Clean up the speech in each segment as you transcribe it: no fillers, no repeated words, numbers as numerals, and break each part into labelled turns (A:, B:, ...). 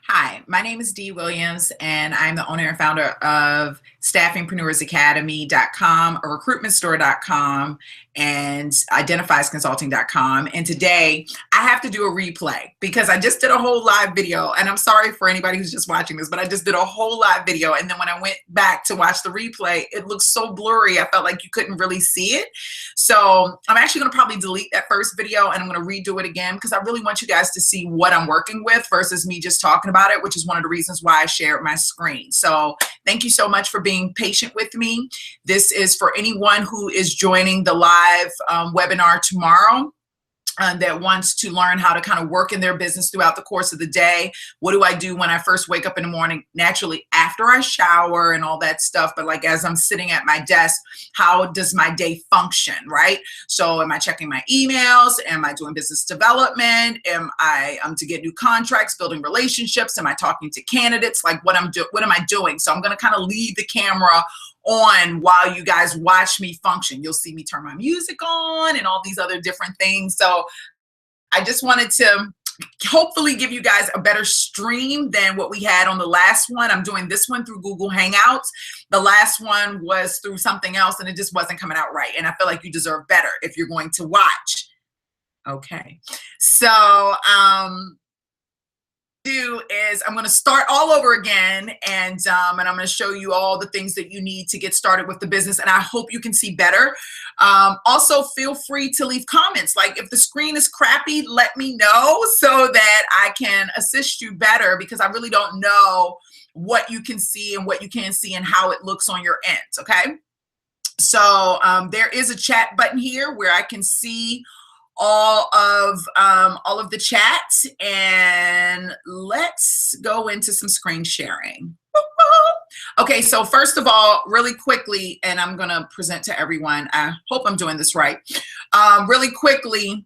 A: Hi, my name is Dee Williams, and I'm the owner and founder of staffingpreneursacademy.com, or recruitmentstore.com, and identifiesconsulting.com. And today I have to do a replay because I just did a whole live video, and I'm sorry for anybody who's just watching this, but I just did a whole live video. And then when I went back to watch the replay, it looks so blurry. I felt like you couldn't really see it. So I'm actually going to probably delete that first video and I'm going to redo it again because I really want you guys to see what I'm working with versus me just talking about it, which is one of the reasons why I shared my screen. So thank you so much for being patient with me. This is for anyone who is joining the live webinar tomorrow. That wants to learn how to kind of work in their business throughout the course of the day. What do I do when I first wake up in the morning? Naturally, after I shower and all that stuff, but like as I'm sitting at my desk, how does my day function, right? So am I checking my emails? Am I doing business development? Am I to get new contracts, building relationships? Am I talking to candidates? Like what am I doing? So I'm going to kind of leave the camera on while you guys watch me function. You'll see me turn my music on and all these other different things. So I just wanted to hopefully give you guys a better stream than what we had on the last one. I'm doing this one through Google Hangouts. The last one was through something else and it just wasn't coming out right. And I feel like you deserve better if you're going to watch. Okay. So, I'm going to start all over again, and I'm going to show you all the things that you need to get started with the business, and I hope you can see better. Also, feel free to leave comments. Like if the screen is crappy, let me know so that I can assist you better, because I really don't know what you can see and what you can't see and how it looks on your ends, okay? So there is a chat button here where I can see all of the chat, and let's go into some screen sharing. Okay, so first of all, really quickly, and I'm gonna present to everyone. I hope I'm doing this right. Really quickly,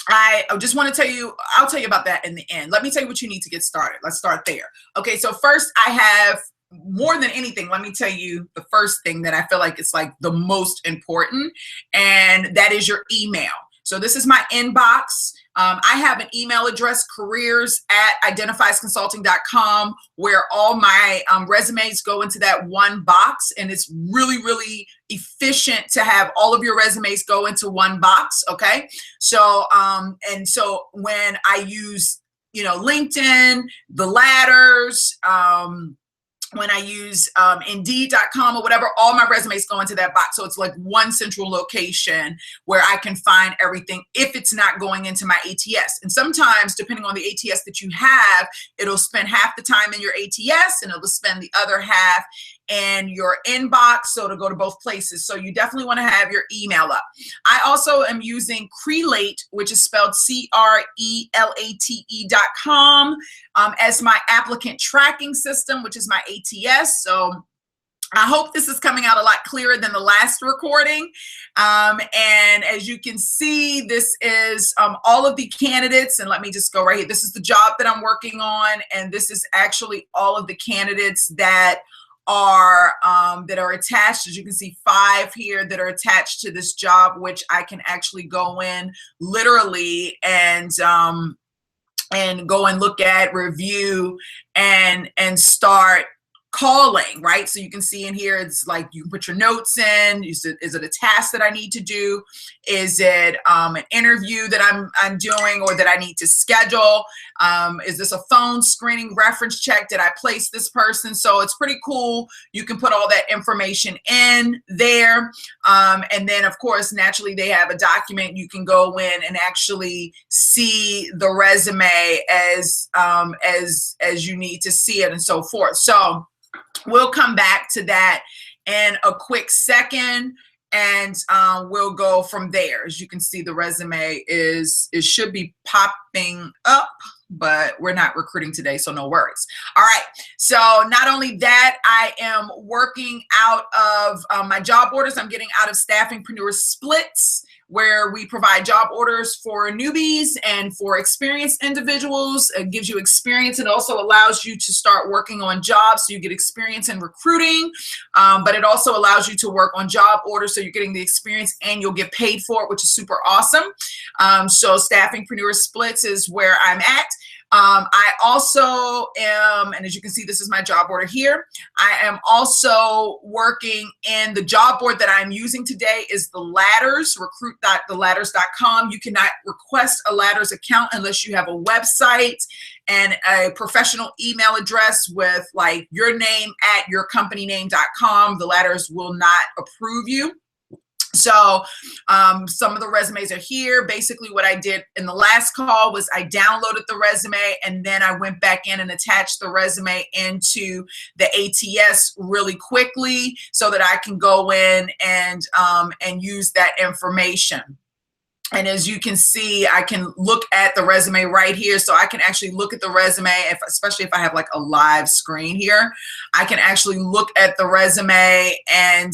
A: I just want to tell you, I'll tell you about that in the end. Let me tell you what you need to get started. Let's start there. Okay, so first I have, more than anything, let me tell you the first thing that I feel like it's like the most important, and that is your email. So this is my inbox. I have an email address, careers@identifiesconsulting.com, where all my resumes go into that one box. And it's really, really efficient to have all of your resumes go into one box, okay? So, and so when I use, LinkedIn, the ladders, when I use Indeed.com or whatever, all my resumes go into that box. So it's like one central location where I can find everything if it's not going into my ATS. And sometimes, depending on the ATS that you have, it'll spend half the time in your ATS and it'll spend the other half in your inbox, so to go to both places. So you definitely want to have your email up. I also am using Crelate, which is spelled CRELATE.com, as my applicant tracking system, which is my ATS. So I hope this is coming out a lot clearer than the last recording. And as you can see, this is all of the candidates. And let me just go right here. This is the job that I'm working on. And this is actually all of the candidates that are attached. As you can see, 5 here that are attached to this job, which I can actually go in literally and go and look at, review, and start calling, right? So you can see in here, it's like you can put your notes in. Is it a task that I need to do? Is it an interview that I'm doing or that I need to schedule? Is this a phone screening reference check? Did I place this person? So it's pretty cool. You can put all that information in there. And then of course, naturally they have a document. You can go in and actually see the resume as you need to see it and so forth. So we'll come back to that in a quick second, and we'll go from there. As you can see, the resume it should be popping up, but we're not recruiting today, so no worries. All right, so not only that, I am working out of my job orders. I'm getting out of Staffingpreneur Splits, where we provide job orders for newbies and for experienced individuals. It gives you experience. It also allows you to start working on jobs, so you get experience in recruiting, but it also allows you to work on job orders, so you're getting the experience and you'll get paid for it, which is super awesome. So Staffingpreneur Splits is where I'm at. I also am, and as you can see, this is my job order here. I am also working in the job board that I'm using today is the Ladders, recruit.theladders.com. You cannot request a Ladders account unless you have a website and a professional email address with like your name at yourcompanyname.com. The Ladders will not approve you. So some of the resumes are here. Basically what I did in the last call was I downloaded the resume and then I went back in and attached the resume into the ATS really quickly so that I can go in and use that information. And as you can see, I can look at the resume right here. So I can actually look at the resume, especially if I have like a live screen here, I can actually look at the resume and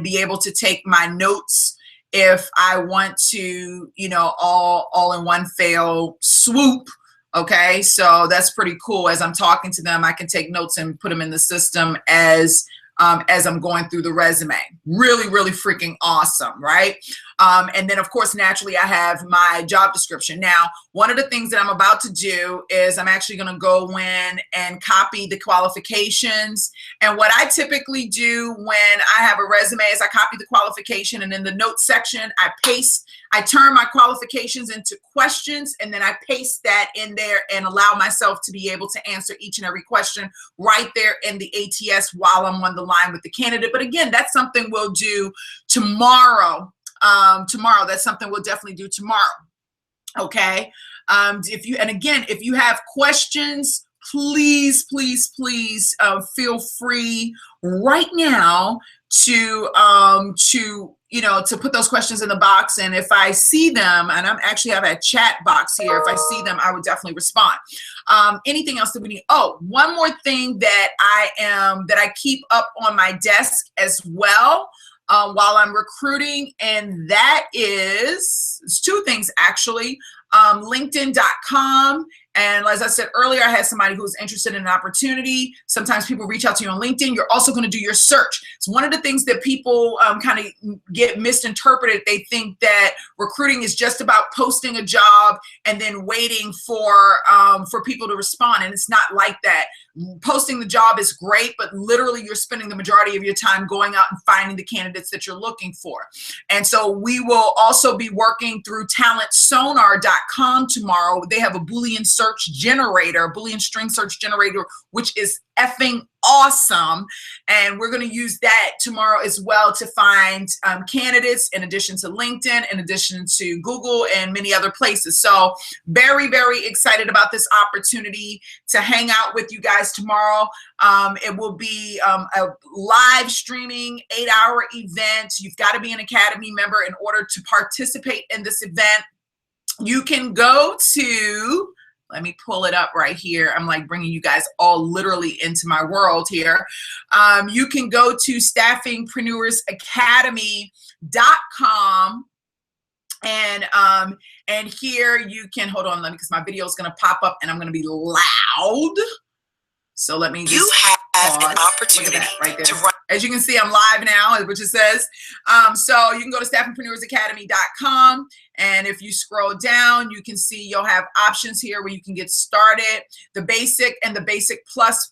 A: be able to take my notes if I want to, you know, all in one fell swoop. Okay, so that's pretty cool. As I'm talking to them, I can take notes and put them in the system as I'm going through the resume. Really, really freaking awesome, right? And then of course, naturally, I have my job description. Now, one of the things that I'm about to do is I'm actually going to go in and copy the qualifications. And what I typically do when I have a resume is I copy the qualification, and in the notes section, I turn my qualifications into questions, and then I paste that in there and allow myself to be able to answer each and every question right there in the ATS while I'm on the line with the candidate. But again, that's something we'll do tomorrow. That's something we'll definitely do tomorrow. Okay. If you have questions, please feel free right now to put those questions in the box. And if I see them, and I'm actually have a chat box here, if I see them, I would definitely respond. Anything else that we need? Oh, one more thing that I keep up on my desk as well while I'm recruiting, and that is, it's two things actually. LinkedIn.com. And as I said earlier, I had somebody who was interested in an opportunity. Sometimes people reach out to you on LinkedIn. You're also going to do your search. It's one of the things that people kind of get misinterpreted. They think that recruiting is just about posting a job and then waiting for people to respond. And it's not like that. Posting the job is great, but literally you're spending the majority of your time going out and finding the candidates that you're looking for. And so we will also be working through talentsonar.com tomorrow. They have a Boolean search generator, Boolean string search generator, which is effing awesome. And we're going to use that tomorrow as well to find candidates, in addition to LinkedIn, in addition to Google and many other places. So very, very excited about this opportunity to hang out with you guys tomorrow. It will be a live streaming 8-hour event. You've got to be an Academy member in order to participate in this event. You can go to, let me pull it up right here. I'm like bringing you guys all literally into my world here. You can go to staffingpreneursacademy.com and here you can, hold on, because my video is going to pop up and I'm going to be loud. So let me just have an opportunity right there. As you can see, I'm live now, which it says. So you can go to staffingpreneursacademy.com. And if you scroll down, you can see you'll have options here where you can get started. The basic and the basic plus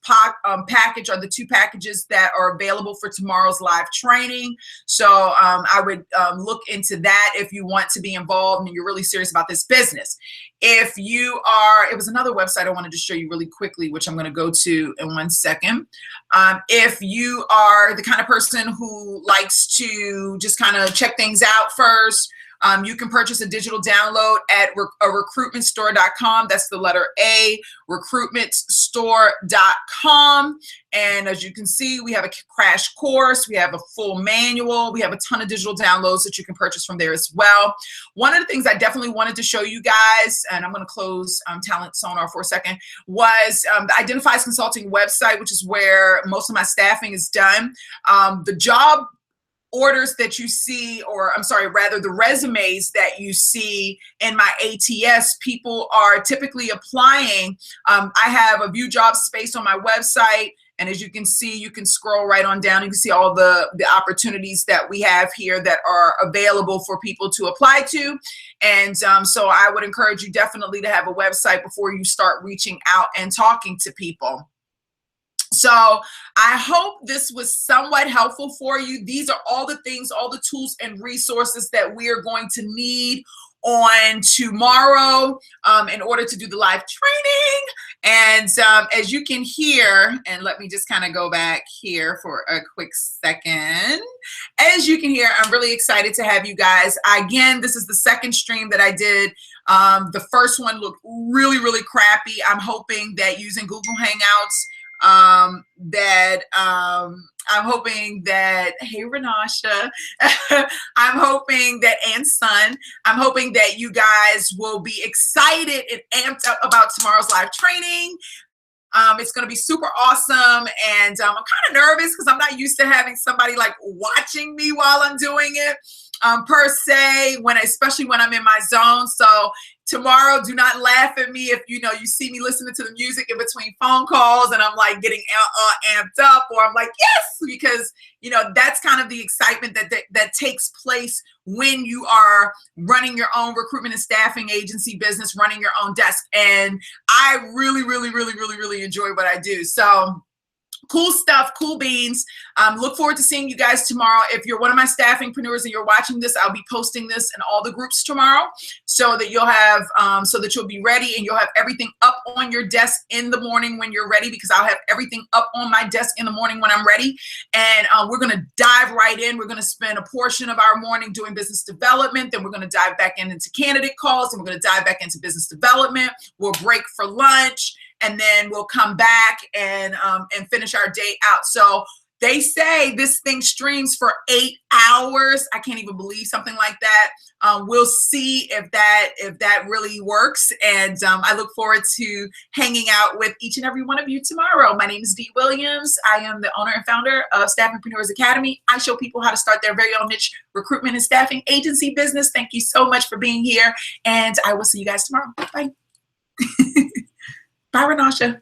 A: package are the two packages that are available for tomorrow's live training. So I would look into that if you want to be involved and you're really serious about this business. If you are, it was another website I wanted to show you really quickly, which I'm going to go to in 1 second. If you are the kind of person who likes to just kind of check things out first, you can purchase a digital download at recruitmentstore.com. That's the letter A, recruitmentstore.com. And as you can see, we have a crash course. We have a full manual. We have a ton of digital downloads that you can purchase from there as well. One of the things I definitely wanted to show you guys, and I'm going to close Talent Sonar for a second, was the Identifies Consulting website, which is where most of my staffing is done. The job orders that you see, or I'm sorry, rather the resumes that you see in my ATS, people are typically applying. I have a view job space on my website, And as you can see, you can scroll right on down. You can see all the opportunities that we have here that are available for people to apply to. And so I would encourage you definitely to have a website before you start reaching out and talking to people. So I hope this was somewhat helpful for you. These are all the things, all the tools and resources that we are going to need on tomorrow in order to do the live training. And as you can hear, and let me just kind of go back here for a quick second. As you can hear, I'm really excited to have you guys. Again, this is the second stream that I did. The first one looked really, really crappy. I'm hoping that using Google Hangouts, I'm hoping that, hey, Renasha, I'm hoping that, and Son, I'm hoping that you guys will be excited and amped up about tomorrow's live training. It's going to be super awesome. And I'm kind of nervous because I'm not used to having somebody like watching me while I'm doing it per se, especially when I'm in my zone. So tomorrow, do not laugh at me if you see me listening to the music in between phone calls and I'm like getting amped up, or I'm like, yes, because that's kind of the excitement that takes place when you are running your own recruitment and staffing agency business, running your own desk. And I really, really, really, really, really enjoy what I do. So cool stuff, cool beans. Look forward to seeing you guys tomorrow. If you're one of my staffingpreneurs and you're watching this, I'll be posting this in all the groups tomorrow so that you'll have, so that you'll be ready and you'll have everything up on your desk in the morning when you're ready, because I'll have everything up on my desk in the morning when I'm ready. And we're going to dive right in. We're going to spend a portion of our morning doing business development. Then we're going to dive back into candidate calls, and we're going to dive back into business development. We'll break for lunch, and then we'll come back and finish our day out. So they say this thing streams for 8 hours. I can't even believe something like that. We'll see if that really works. And I look forward to hanging out with each and every one of you tomorrow. My name is Dee Williams. I am the owner and founder of Staffingpreneurs Academy. I show people how to start their very own niche recruitment and staffing agency business. Thank you so much for being here. And I will see you guys tomorrow. Bye. Bye, Renasha.